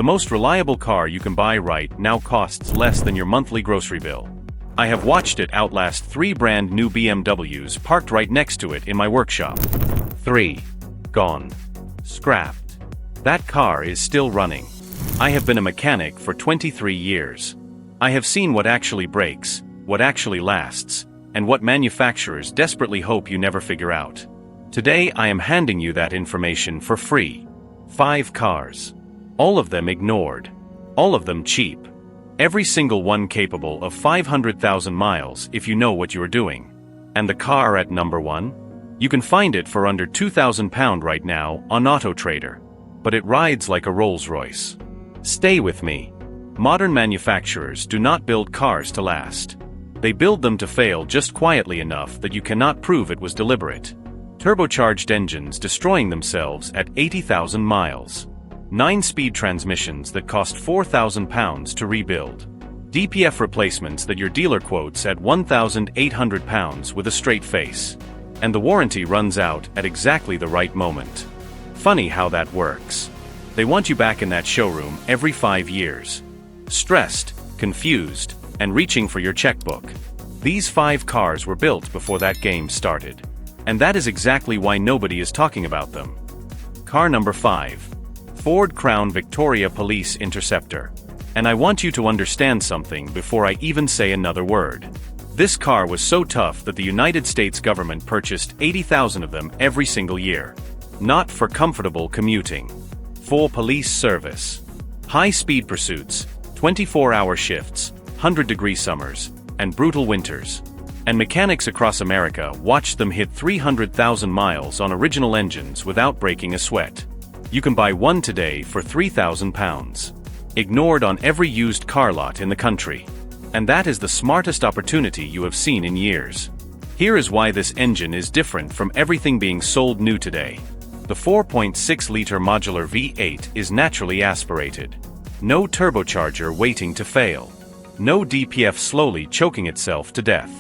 The most reliable car you can buy right now costs less than your monthly grocery bill. I have watched it outlast 3 brand new BMWs parked right next to it in my workshop. 3. Gone. Scrapped. That car is still running. I have been a mechanic for 23 years. I have seen what actually breaks, what actually lasts, and what manufacturers desperately hope you never figure out. Today I am handing you that information for free. 5 cars. All of them ignored. All of them cheap. Every single one capable of 500,000 miles if you know what you are doing. And the car at number 1? You can find it for under £2,000 right now on AutoTrader. But it rides like a Rolls-Royce. Stay with me. Modern manufacturers do not build cars to last. They build them to fail just quietly enough that you cannot prove it was deliberate. Turbocharged engines destroying themselves at 80,000 miles. 9-speed transmissions that cost £4,000 to rebuild. DPF replacements that your dealer quotes at £1,800 with a straight face. And the warranty runs out at exactly the right moment. Funny how that works. They want you back in that showroom every 5 years. Stressed, confused, and reaching for your checkbook. These 5 cars were built before that game started. And that is exactly why nobody is talking about them. Car number 5. Ford Crown Victoria Police Interceptor. And I want you to understand something before I even say another word. This car was so tough that the United States government purchased 80,000 of them every single year. Not for comfortable commuting. For police service. High-speed pursuits, 24-hour shifts, 100-degree summers, and brutal winters. And mechanics across America watched them hit 300,000 miles on original engines without breaking a sweat. You can buy one today for £3,000. Ignored on every used car lot in the country. And that is the smartest opportunity you have seen in years. Here is why this engine is different from everything being sold new today. The 4.6-liter modular V8 is naturally aspirated. No turbocharger waiting to fail. No DPF slowly choking itself to death.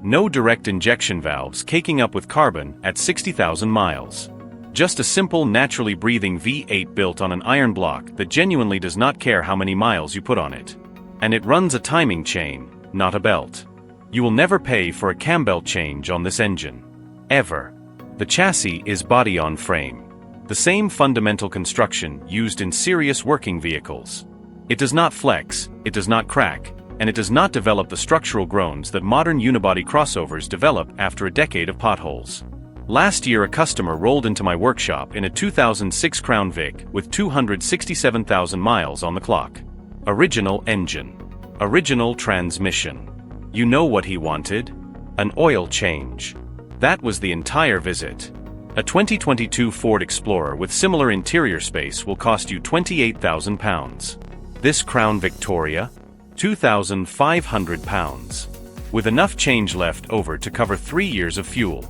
No direct injection valves caking up with carbon at 60,000 miles. Just a simple naturally breathing V8 built on an iron block that genuinely does not care how many miles you put on it. And it runs a timing chain, not a belt. You will never pay for a cam belt change on this engine. Ever. The chassis is body-on-frame. The same fundamental construction used in serious working vehicles. It does not flex, it does not crack, and it does not develop the structural groans that modern unibody crossovers develop after a decade of potholes. Last year a customer rolled into my workshop in a 2006 Crown Vic with 267,000 miles on the clock. Original engine. Original transmission. You know what he wanted? An oil change. That was the entire visit. A 2022 Ford Explorer with similar interior space will cost you £28,000. This Crown Victoria? £2,500. With enough change left over to cover 3 years of fuel.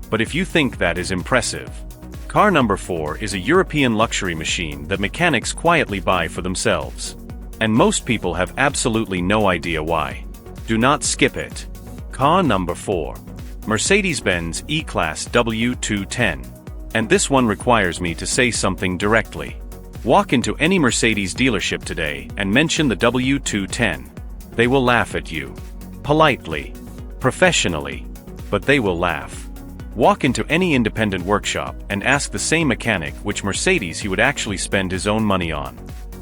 But if you think that is impressive. Car number 4 is a European luxury machine that mechanics quietly buy for themselves. And most people have absolutely no idea why. Do not skip it. Car number 4. Mercedes-Benz E-Class W210. And this one requires me to say something directly. Walk into any Mercedes dealership today and mention the W210. They will laugh at you. Politely. Professionally. But they will laugh. Walk into any independent workshop and ask the same mechanic which Mercedes he would actually spend his own money on.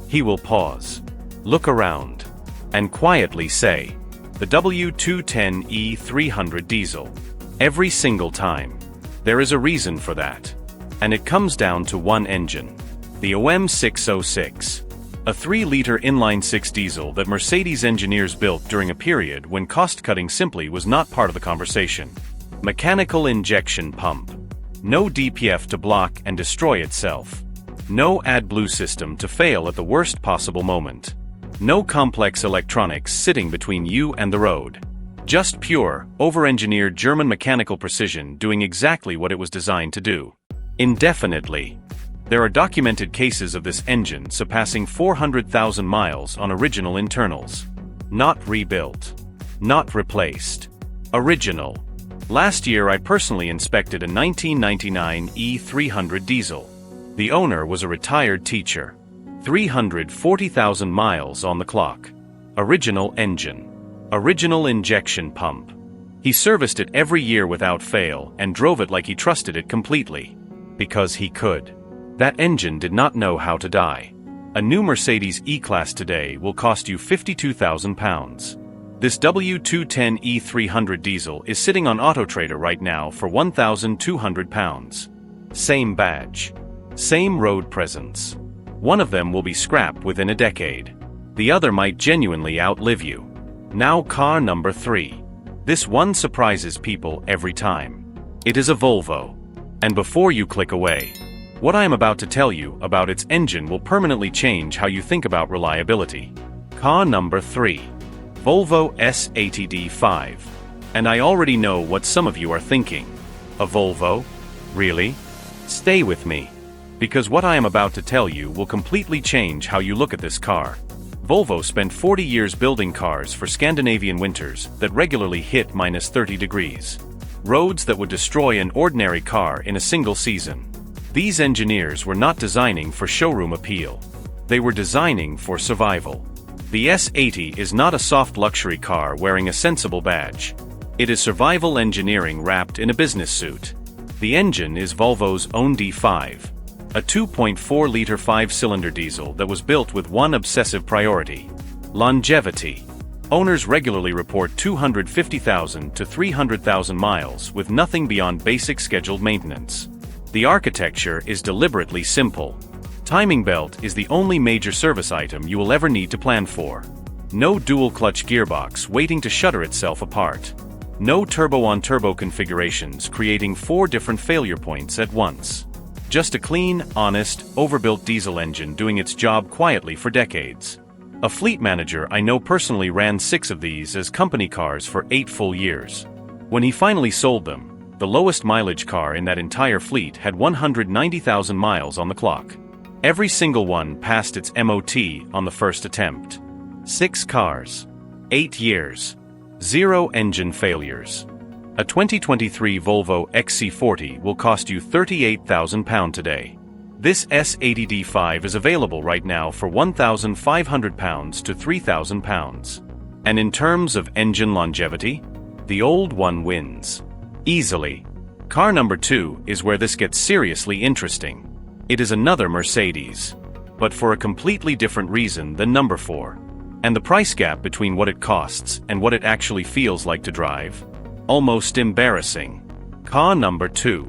He will pause. Look around. And quietly say, the W210 E300 diesel. Every single time. There is a reason for that. And it comes down to one engine. The OM606. A 3-liter inline-6 diesel that Mercedes engineers built during a period when cost-cutting simply was not part of the conversation. Mechanical injection pump. No DPF to block and destroy itself. No AdBlue system to fail at the worst possible moment. No complex electronics sitting between you and the road. Just pure, over-engineered German mechanical precision doing exactly what it was designed to do. Indefinitely. There are documented cases of this engine surpassing 400,000 miles on original internals. Not rebuilt. Not replaced. Original. Last year I personally inspected a 1999 E300 diesel. The owner was a retired teacher. 340,000 miles on the clock. Original engine. Original injection pump. He serviced it every year without fail and drove it like he trusted it completely. Because he could. That engine did not know how to die. A new Mercedes E-Class today will cost you £52,000. This W210 E300 diesel is sitting on AutoTrader right now for £1,200. Same badge. Same road presence. One of them will be scrapped within a decade. The other might genuinely outlive you. Now car number 3. This one surprises people every time. It is a Volvo. And before you click away, what I am about to tell you about its engine will permanently change how you think about reliability. Car number 3. Volvo S80D5. And I already know what some of you are thinking. A Volvo? Really? Stay with me. Because what I am about to tell you will completely change how you look at this car. Volvo spent 40 years building cars for Scandinavian winters that regularly hit minus 30 degrees. Roads that would destroy an ordinary car in a single season. These engineers were not designing for showroom appeal. They were designing for survival. The S80 is not a soft luxury car wearing a sensible badge. It is survival engineering wrapped in a business suit. The engine is Volvo's own D5. A 2.4-liter 5-cylinder diesel that was built with one obsessive priority: longevity. Owners regularly report 250,000 to 300,000 miles with nothing beyond basic scheduled maintenance. The architecture is deliberately simple. Timing belt is the only major service item you will ever need to plan for. No dual-clutch gearbox waiting to shutter itself apart. No turbo-on-turbo configurations creating 4 different failure points at once. Just a clean, honest, overbuilt diesel engine doing its job quietly for decades. A fleet manager I know personally ran 6 of these as company cars for 8 full years. When he finally sold them, the lowest mileage car in that entire fleet had 190,000 miles on the clock. Every single one passed its MOT on the first attempt. 6 cars. 8 years. 0 engine failures. A 2023 Volvo XC40 will cost you £38,000 today. This S80D5 is available right now for £1,500 to £3,000. And in terms of engine longevity, the old one wins. Easily. Car number 2 is where this gets seriously interesting. It is another Mercedes, but for a completely different reason than number 4. And the price gap between what it costs and what it actually feels like to drive? Almost embarrassing. Car number 2.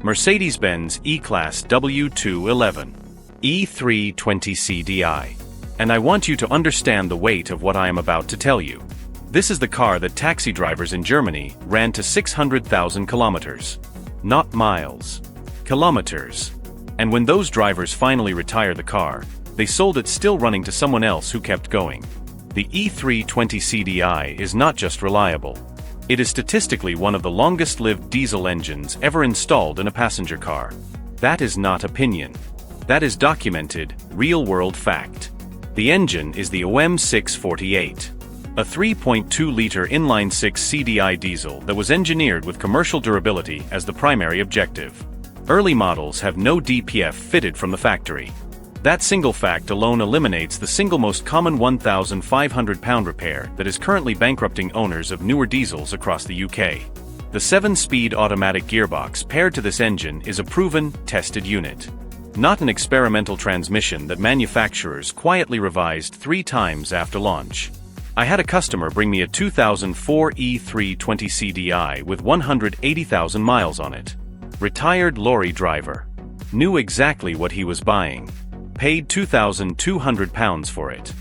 Mercedes-Benz E-Class W211. E320 CDI. And I want you to understand the weight of what I am about to tell you. This is the car that taxi drivers in Germany ran to 600,000 kilometers. Not miles. Kilometers. And when those drivers finally retire the car, they sold it still running to someone else who kept going. The E320 CDI is not just reliable. It is statistically one of the longest-lived diesel engines ever installed in a passenger car. That is not opinion. That is documented, real-world fact. The engine is the OM648, a 3.2-liter inline-6 CDI diesel that was engineered with commercial durability as the primary objective. Early models have no DPF fitted from the factory. That single fact alone eliminates the single most common £1,500 repair that is currently bankrupting owners of newer diesels across the UK. The 7-speed automatic gearbox paired to this engine is a proven, tested unit. Not an experimental transmission that manufacturers quietly revised 3 times after launch. I had a customer bring me a 2004 E320 CDI with 180,000 miles on it. Retired lorry driver. Knew exactly what he was buying. Paid £2,200 for it.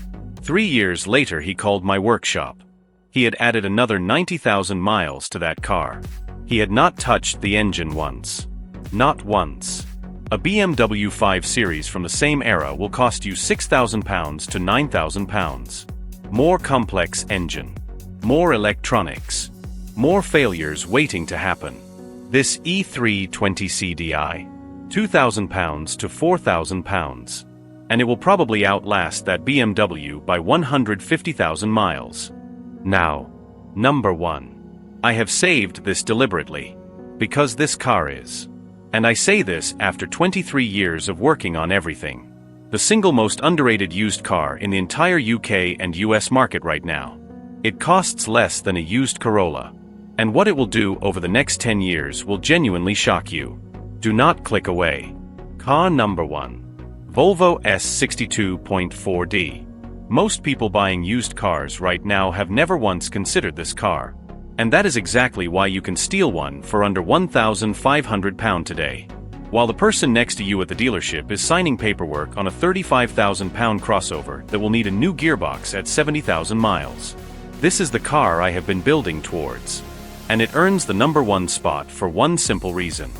3 years later he called my workshop. He had added another 90,000 miles to that car. He had not touched the engine once. Not once. A BMW 5 Series from the same era will cost you £6,000 to £9,000. More complex engine. More electronics. More failures waiting to happen. This E320 CDI, £2,000 to £4,000. And it will probably outlast that BMW by 150,000 miles. Now, number 1. I have saved this deliberately. Because this car is. And I say this after 23 years of working on everything. The single most underrated used car in the entire UK and US market right now. It costs less than a used Corolla. And what it will do over the next 10 years will genuinely shock you. Do not click away. Car number 1. Volvo S62.4D. Most people buying used cars right now have never once considered this car. And that is exactly why you can steal one for under £1,500 today. While the person next to you at the dealership is signing paperwork on a £35,000 crossover that will need a new gearbox at 70,000 miles. This is the car I have been building towards. And it earns the number 1 spot for one simple reason.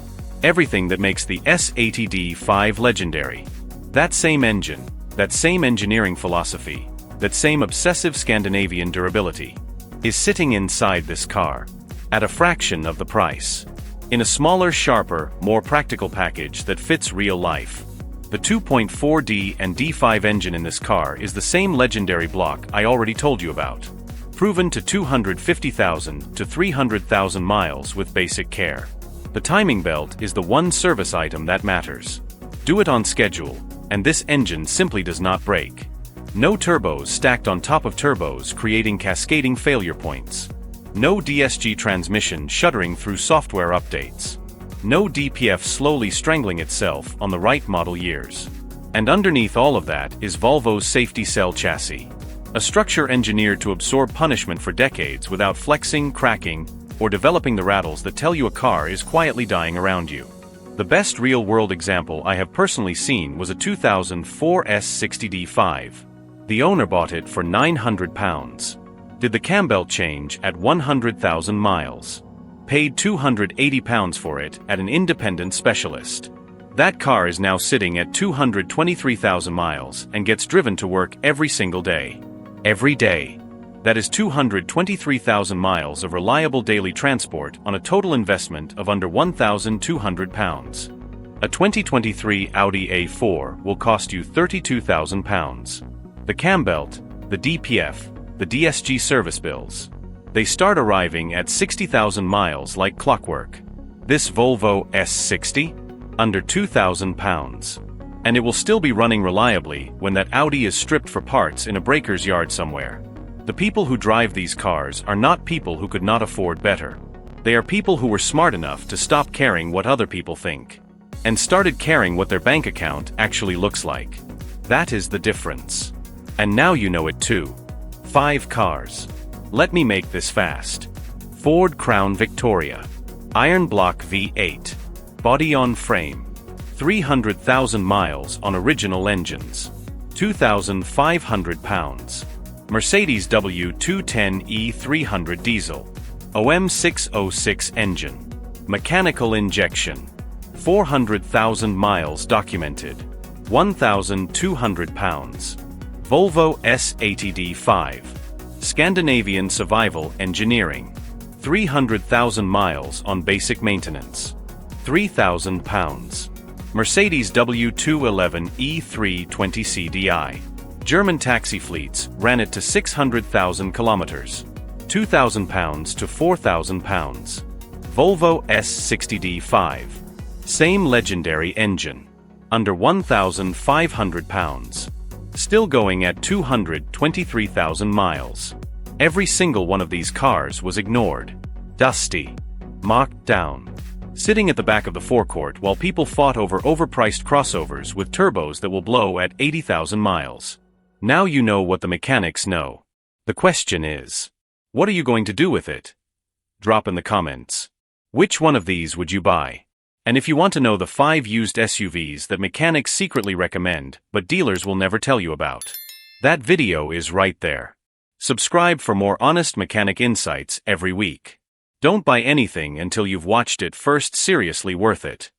Everything that makes the S80D5 legendary. That same engine, that same engineering philosophy, that same obsessive Scandinavian durability, is sitting inside this car, at a fraction of the price. In a smaller, sharper, more practical package that fits real life. The 2.4D and D5 engine in this car is the same legendary block I already told you about. Proven to 250,000 to 300,000 miles with basic care. The timing belt is the one service item that matters. Do it on schedule, and this engine simply does not break. No turbos stacked on top of turbos creating cascading failure points. No DSG transmission shuddering through software updates. No DPF slowly strangling itself on the right model years. And underneath all of that is Volvo's safety cell chassis. A structure engineered to absorb punishment for decades without flexing, cracking, or developing the rattles that tell you a car is quietly dying around you. The best real-world example I have personally seen was a 2004 S60D5. The owner bought it for £900. Did the cam belt change at 100,000 miles. Paid £280 for it at an independent specialist. That car is now sitting at 223,000 miles and gets driven to work every single day. Every day. That is 223,000 miles of reliable daily transport on a total investment of under £1,200. A 2023 Audi A4 will cost you £32,000. The cam belt, the DPF, the DSG service bills. They start arriving at 60,000 miles like clockwork. This Volvo S60? Under £2,000. And it will still be running reliably when that Audi is stripped for parts in a breaker's yard somewhere. The people who drive these cars are not people who could not afford better. They are people who were smart enough to stop caring what other people think. And started caring what their bank account actually looks like. That is the difference. And now you know it too. 5 cars. Let me make this fast. Ford Crown Victoria. Iron block V8. Body on frame. 300,000 miles on original engines. £2,500. Mercedes W210 E300 diesel. OM606 engine. Mechanical injection. 400,000 miles documented. £1,200. Volvo S80D5. Scandinavian survival engineering. 300,000 miles on basic maintenance. £3,000. Mercedes W211 E320 CDI. German taxi fleets ran it to 600,000 kilometers. £2,000 to £4,000. Volvo S60D5. Same legendary engine. Under £1,500. Still going at 223,000 miles. Every single one of these cars was ignored. Dusty. Marked down. Sitting at the back of the forecourt while people fought over overpriced crossovers with turbos that will blow at 80,000 miles. Now you know what the mechanics know. The question is, what are you going to do with it? Drop in the comments. Which one of these would you buy? And if you want to know the 5 used SUVs that mechanics secretly recommend, but dealers will never tell you about, that video is right there. Subscribe for more honest mechanic insights every week. Don't buy anything until you've watched it first. Seriously worth it.